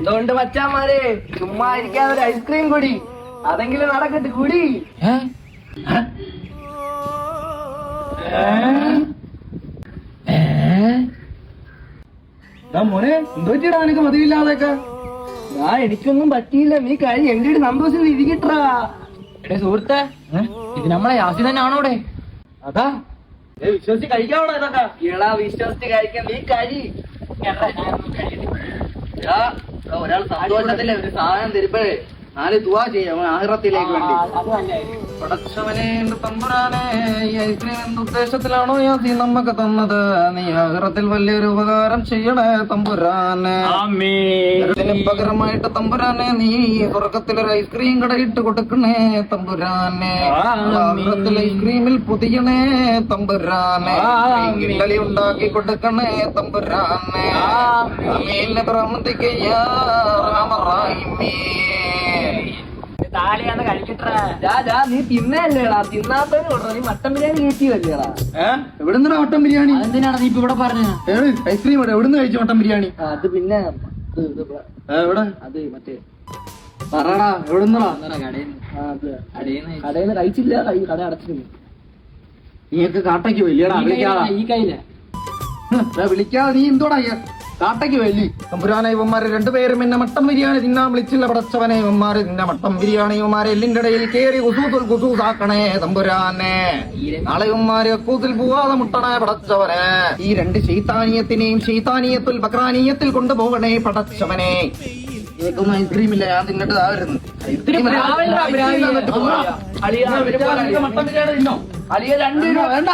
എന്തുകൊണ്ട് മച്ചാമാരെ ചുമ്മാ ഇരിക്കാതെ ഒരു ഐസ്ക്രീം കൂടി, അതെങ്കിലും നടക്കട്ടെ കൂടി. മോനെ എന്തോ പറ്റിയടാ നിനക്ക് മതിയില്ലാതൊക്കെ? എനിക്കൊന്നും പറ്റിയില്ല, നീ കഴി എന്റെ ഒരു സന്തോഷത്തിൽ ഇരിക്കട്ടാ. എടേ സുഹൃത്തെ, ഇത് നമ്മളെ യാസി തന്നെ ആണോടെ? അതാ വിശ്വസിച്ച് കഴിക്കാവണോ ഇതൊക്കെ? ഇളാ വിശ്വസിച്ച് കഴിക്കാൻ നീ കഴി. ഒരാൾ സന്തോഷത്തിലെ ഒരു സാധനം തരുമ്പോഴേ നാല് ദുആ ചെയ്യാം ആഖിറത്തിലേക്ക് വേണ്ടി. പടച്ചവനെ എന്റെ തമ്പുരാനെ, ഈ ഐസ്ക്രീം എന്ത് ഉദ്ദേശത്തിലാണോ യാസി നമ്മക്ക് തന്നത്? നീ ആഖിറത്തിൽ വലിയൊരു ഉപകാരം ചെയ്യണേ തമ്പുരാനെ. ഇതിന് പകരമായിട്ട് തമ്പുരാനെ നീ സ്വർഗത്തിലൊരു ഐസ്ക്രീം കട ഇട്ട് കൊടുക്കണേ തമ്പുരാനെ. ആഖിറത്തിൽ ഐസ്ക്രീമിൽ പുതിയണേ തമ്പുരാനെ. ഇഡലി ഉണ്ടാക്കി കൊടുക്കണേ തമ്പുരാനെ. ആമീൻ ബിറഹ്മതിക യാ അർഹമർ റഹീമീൻ. താലിയാന്ന് കഴിക്കട്ടാ. നീ തിന്നല്ലേടാ, തിന്നാത്തതിന് കൊടു. നീ മട്ടൻ ബിരിയാണി കയറ്റിയല്ലേടാ? എവിടുന്നാ മട്ടൻ ബിരിയാണി? എന്തിനാണ് നീ ഇപ്പൊ ഇവിടെ പറഞ്ഞത്? ഐസ്ക്രീം എവിടുന്ന് കഴിച്ചു മട്ടൻ ബിരിയാണി? അത് പിന്നെ എവിടെ? അത് മറ്റേ പറടാ, എവിടുന്നടാ? കടയിന്ന് കഴിച്ചില്ല, കട അടച്ചിരുന്നു. നീയൊക്കെ കാട്ടയ്ക്ക് വലിയടാ. ഈ കയ്യില വിളിക്കാതെ നീ എന്തോടാ കാട്ടയ്ക്ക് വലി? തമ്പുരാനെ, ഇവന്മാരെ രണ്ടുപേരും എന്നെ മട്ടൻ ബിരിയാണി തിന്നാൻ വിളിച്ചില്ല പടച്ചവനെ. ഇവന്മാര് നിന്നെ മട്ടൻ ബിരിയാണി ഇവന്മാരെ എല്ലിന്റെ ഇടയിൽ കേറി കുസൂസാക്കണേ തമ്പുരാനെ. നാളെ ഇവന്മാര് കൂത്തിൽ പോവാതെ മുട്ടണേ പടച്ചവനെ. ഈ രണ്ട് ശൈത്താനീയത്തിനെയും ശൈത്താനീയത്തിൽ ബക്രാനീയത്തിൽ കൊണ്ടുപോകണേ പടച്ചവനെ. കേൾക്കുന്ന ഐസ്ക്രീം ഇല്ല, ഞാൻ തിന്നിട്ട് ആയിരുന്നു. അളിയ 2 രൂപ വേണ്ട.